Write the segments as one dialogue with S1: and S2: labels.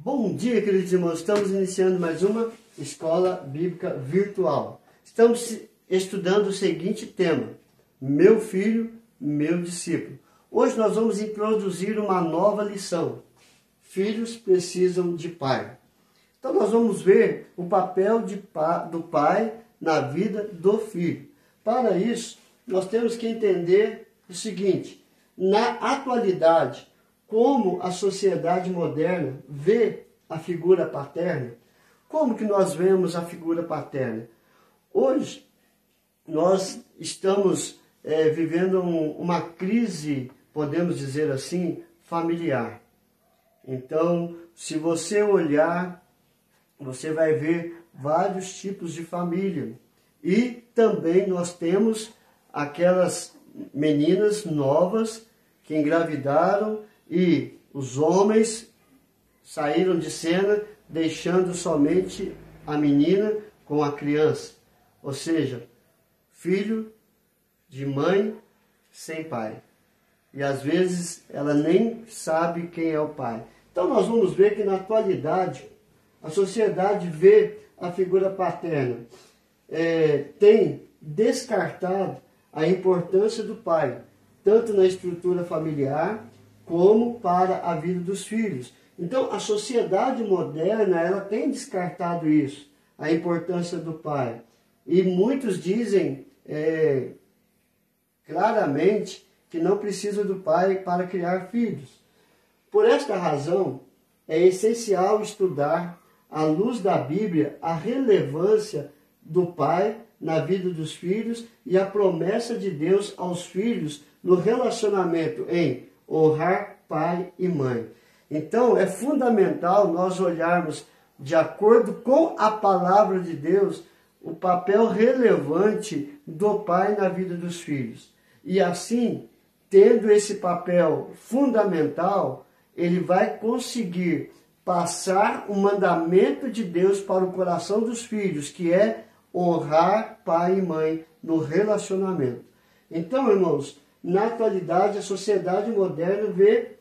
S1: Bom dia, queridos irmãos. Estamos iniciando mais uma escola bíblica virtual. Estamos estudando o seguinte tema: meu filho, meu discípulo. Hoje nós vamos introduzir uma nova lição. Filhos precisam de pai. Então nós vamos ver o papel do pai na vida do filho. Para isso, nós temos que entender o seguinte: na atualidade, como a sociedade moderna vê a figura paterna. Como que nós vemos a figura paterna? Hoje, nós estamos vivendo uma crise, podemos dizer assim, familiar. Então, se você olhar, você vai ver vários tipos de família. E também nós temos aquelas meninas novas que engravidaram e os homens saíram de cena, deixando somente a menina com a criança. Ou seja, filho de mãe sem pai. E às vezes ela nem sabe quem é o pai. Então nós vamos ver que na atualidade a sociedade vê a figura paterna. Tem descartado a importância do pai, tanto na estrutura familiar como para a vida dos filhos. Então a sociedade moderna ela tem descartado isso, a importância do pai. E muitos dizem claramente que não precisa do pai para criar filhos. Por esta razão, é essencial estudar, à luz da Bíblia, a relevância do pai na vida dos filhos e a promessa de Deus aos filhos no relacionamento em honrar pai e mãe. Então, é fundamental nós olharmos, de acordo com a palavra de Deus, o papel relevante do pai na vida dos filhos. E assim, tendo esse papel fundamental, ele vai conseguir passar o mandamento de Deus para o coração dos filhos, que é honrar pai e mãe no relacionamento. Então, irmãos, na atualidade, a sociedade moderna vê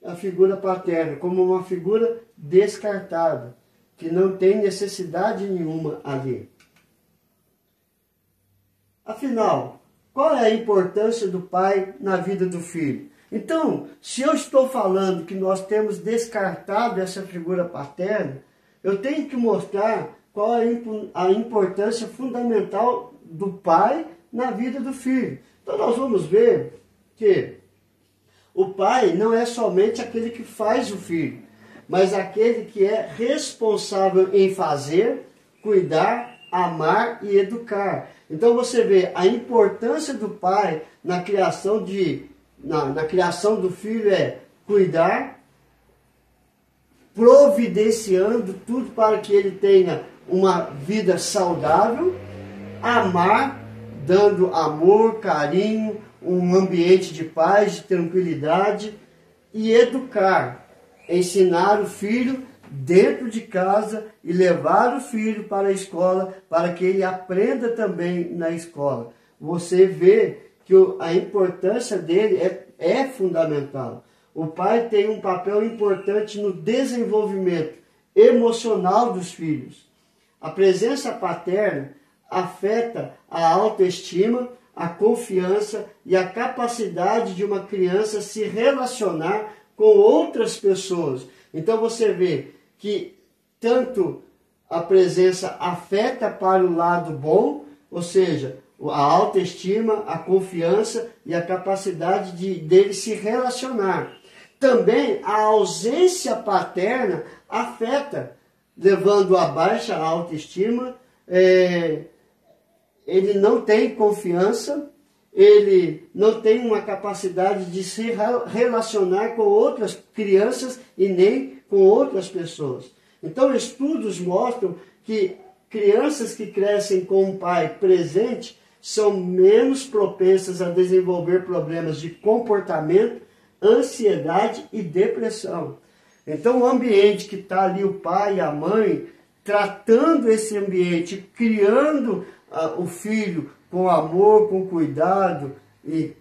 S1: a figura paterna como uma figura descartada, que não tem necessidade nenhuma ali. Afinal, qual é a importância do pai na vida do filho? Então, se eu estou falando que nós temos descartado essa figura paterna, eu tenho que mostrar qual é a importância fundamental do pai na vida do filho. Então nós vamos ver que o pai não é somente aquele que faz o filho, mas aquele que é responsável em fazer, cuidar, amar e educar. Então você vê a importância do pai na criação do filho é cuidar, providenciando tudo para que ele tenha uma vida saudável, amar, dando amor, carinho, um ambiente de paz, de tranquilidade, e educar, ensinar o filho dentro de casa e levar o filho para a escola para que ele aprenda também na escola. Você vê que a importância dele é fundamental. O pai tem um papel importante no desenvolvimento emocional dos filhos. A presença paterna afeta a autoestima, a confiança e a capacidade de uma criança se relacionar com outras pessoas. Então você vê que tanto a presença afeta para o lado bom, ou seja, a autoestima, a confiança e a capacidade dele se relacionar. Também a ausência paterna afeta, levando a baixa autoestima, ele não tem confiança, ele não tem uma capacidade de se relacionar com outras crianças e nem com outras pessoas. Então, estudos mostram que crianças que crescem com um pai presente são menos propensas a desenvolver problemas de comportamento, ansiedade e depressão. Então, o ambiente que está ali, o pai e a mãe, tratando esse ambiente, criando o filho com amor, com cuidado e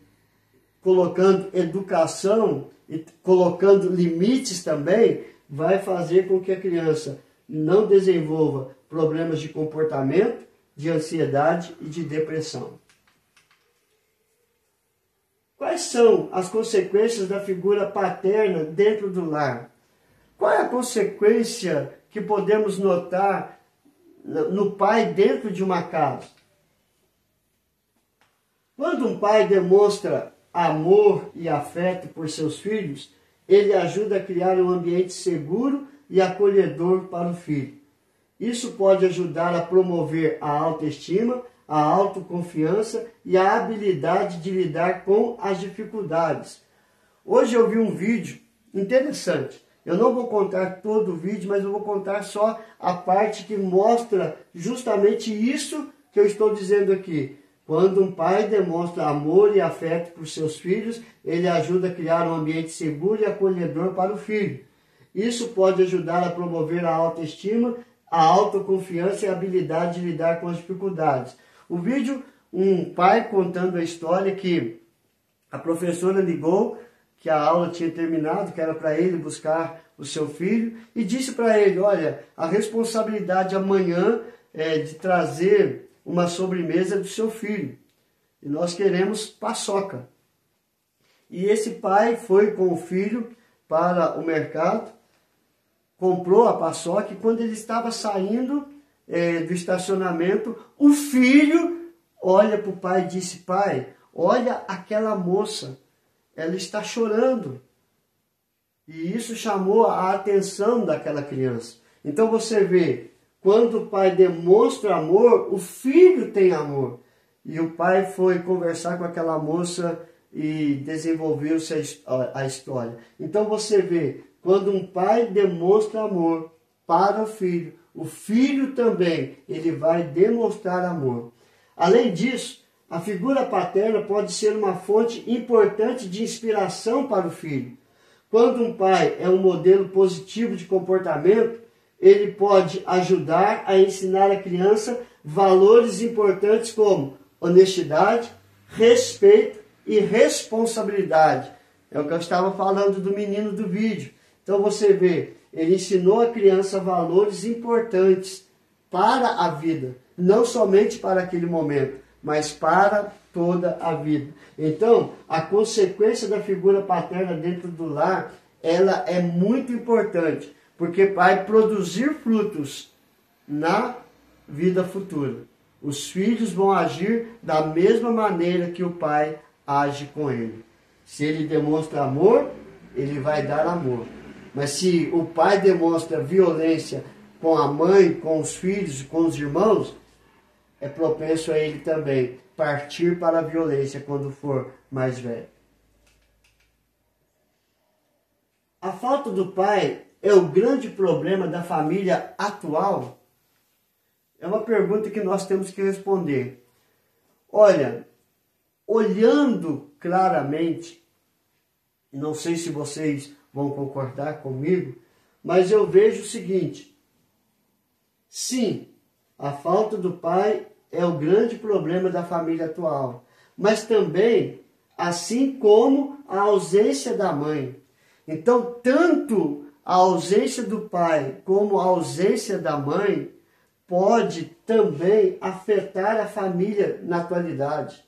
S1: colocando educação e colocando limites também, vai fazer com que a criança não desenvolva problemas de comportamento, de ansiedade e de depressão. Quais são as consequências da figura paterna dentro do lar? Qual é a consequência que podemos notar no pai dentro de uma casa? Quando um pai demonstra amor e afeto por seus filhos, ele ajuda a criar um ambiente seguro e acolhedor para o filho. Isso pode ajudar a promover a autoestima, a autoconfiança e a habilidade de lidar com as dificuldades. Hoje eu vi um vídeo interessante. Eu não vou contar todo o vídeo, mas eu vou contar só a parte que mostra justamente isso que eu estou dizendo aqui. Quando um pai demonstra amor e afeto por seus filhos, ele ajuda a criar um ambiente seguro e acolhedor para o filho. Isso pode ajudar a promover a autoestima, a autoconfiança e a habilidade de lidar com as dificuldades. O vídeo, um pai contando a história que a professora ligou, que a aula tinha terminado, que era para ele buscar o seu filho, e disse para ele, olha, a responsabilidade amanhã é de trazer uma sobremesa do seu filho. E nós queremos paçoca. E esse pai foi com o filho para o mercado, comprou a paçoca, e quando ele estava saindo do estacionamento, o filho olha para o pai e disse, pai, olha aquela moça, ela está chorando. E isso chamou a atenção daquela criança. Então você vê, quando o pai demonstra amor, o filho tem amor. E o pai foi conversar com aquela moça e desenvolveu-se a história. Então você vê, quando um pai demonstra amor para o filho também, ele vai demonstrar amor. Além disso, a figura paterna pode ser uma fonte importante de inspiração para o filho. Quando um pai é um modelo positivo de comportamento, ele pode ajudar a ensinar a criança valores importantes como honestidade, respeito e responsabilidade. É o que eu estava falando do menino do vídeo. Então você vê, ele ensinou a criança valores importantes para a vida, não somente para aquele momento, mas para toda a vida. Então, a consequência da figura paterna dentro do lar, ela é muito importante, porque vai produzir frutos na vida futura. Os filhos vão agir da mesma maneira que o pai age com ele. Se ele demonstra amor, ele vai dar amor. Mas se o pai demonstra violência com a mãe, com os filhos, com os irmãos, é propenso a ele também partir para a violência quando for mais velho. A falta do pai é o grande problema da família atual? É uma pergunta que nós temos que responder. Olha, olhando claramente, não sei se vocês vão concordar comigo, mas eu vejo o seguinte: sim, a falta do pai é o grande problema da família atual, mas também, assim como a ausência da mãe. Então, tanto a ausência do pai como a ausência da mãe pode também afetar a família na atualidade.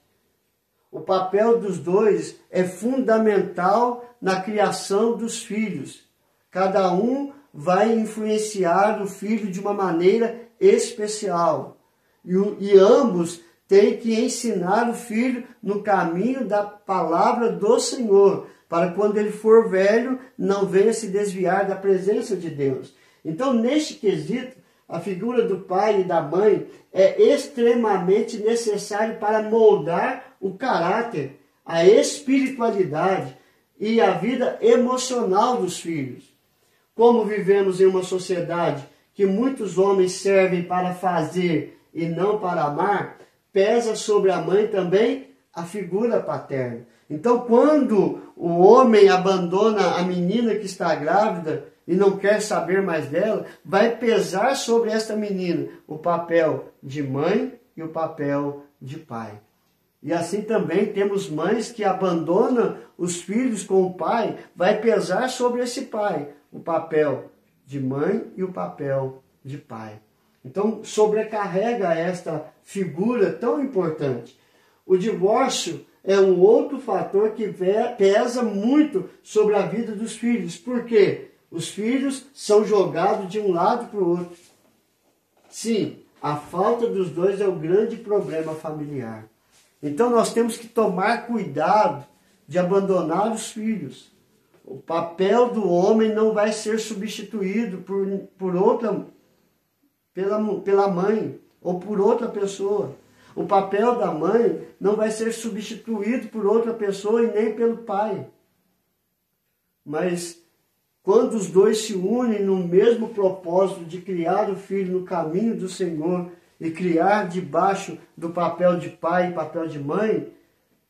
S1: O papel dos dois é fundamental na criação dos filhos. Cada um vai influenciar o filho de uma maneira especial. E ambos têm que ensinar o filho no caminho da palavra do Senhor, para quando ele for velho, não venha se desviar da presença de Deus. Então, neste quesito, a figura do pai e da mãe é extremamente necessária para moldar o caráter, a espiritualidade e a vida emocional dos filhos. Como vivemos em uma sociedade que muitos homens servem para fazer e não para amar, pesa sobre a mãe também a figura paterna. Então, quando o homem abandona a menina que está grávida e não quer saber mais dela, vai pesar sobre esta menina o papel de mãe e o papel de pai. E assim também temos mães que abandonam os filhos com o pai, vai pesar sobre esse pai o papel de mãe e o papel de pai. Então sobrecarrega esta figura tão importante. O divórcio é um outro fator que pesa muito sobre a vida dos filhos. Por quê? Os filhos são jogados de um lado para o outro. Sim, a falta dos dois é o grande problema familiar. Então nós temos que tomar cuidado de abandonar os filhos. O papel do homem não vai ser substituído por outra, pela mãe ou por outra pessoa. O papel da mãe não vai ser substituído por outra pessoa e nem pelo pai. Mas quando os dois se unem no mesmo propósito de criar o filho no caminho do Senhor e criar debaixo do papel de pai e papel de mãe,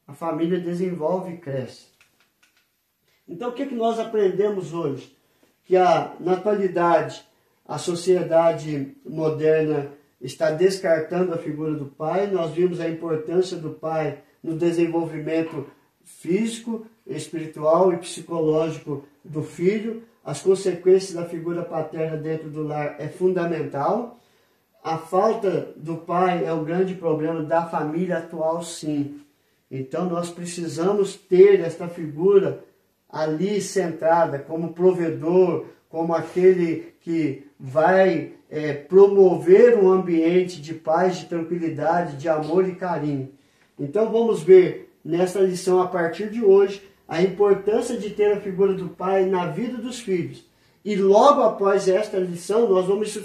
S1: a família desenvolve e cresce. Então o que nós aprendemos hoje? Que na atualidade a sociedade moderna está descartando a figura do pai. Nós vimos a importância do pai no desenvolvimento físico, espiritual e psicológico do filho. As consequências da figura paterna dentro do lar é fundamental. A falta do pai é o grande problema da família atual, sim. Então nós precisamos ter esta figura ali centrada como provedor, como aquele que vai promover um ambiente de paz, de tranquilidade, de amor e carinho. Então vamos ver nessa lição a partir de hoje a importância de ter a figura do pai na vida dos filhos. E logo após esta lição nós vamos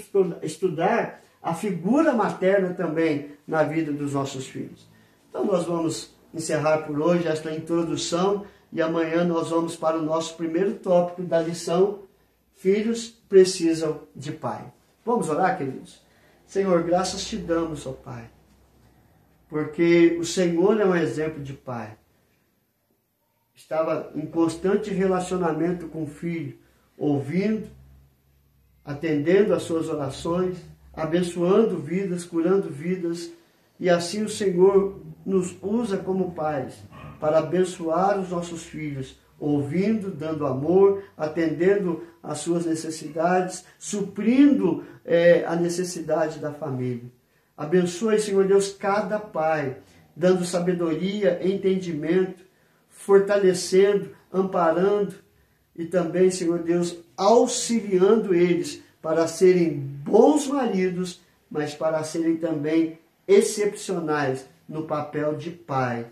S1: estudar a figura materna também na vida dos nossos filhos. Então nós vamos encerrar por hoje esta introdução e amanhã nós vamos para o nosso primeiro tópico da lição: filhos precisam de pai. Vamos orar, queridos? Senhor, graças te damos, ó Pai, porque o Senhor é um exemplo de pai. Estava em constante relacionamento com o filho, ouvindo, atendendo às suas orações, abençoando vidas, curando vidas, e assim o Senhor nos usa como pais para abençoar os nossos filhos, ouvindo, dando amor, atendendo às suas necessidades, suprindo a necessidade da família. Abençoe, Senhor Deus, cada pai, dando sabedoria, entendimento, fortalecendo, amparando e também, Senhor Deus, auxiliando eles para serem bons maridos, mas para serem também excepcionais no papel de pai,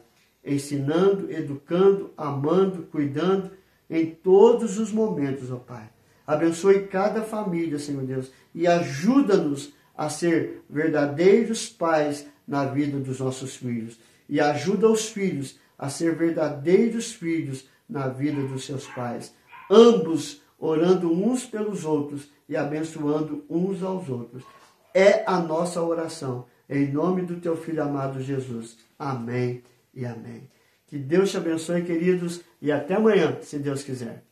S1: ensinando, educando, amando, cuidando em todos os momentos, ó Pai. Abençoe cada família, Senhor Deus, e ajuda-nos a ser verdadeiros pais na vida dos nossos filhos. E ajuda os filhos a ser verdadeiros filhos na vida dos seus pais. Ambos orando uns pelos outros e abençoando uns aos outros. É a nossa oração, em nome do teu Filho amado Jesus. Amém e amém. Que Deus te abençoe, queridos, e até amanhã, se Deus quiser.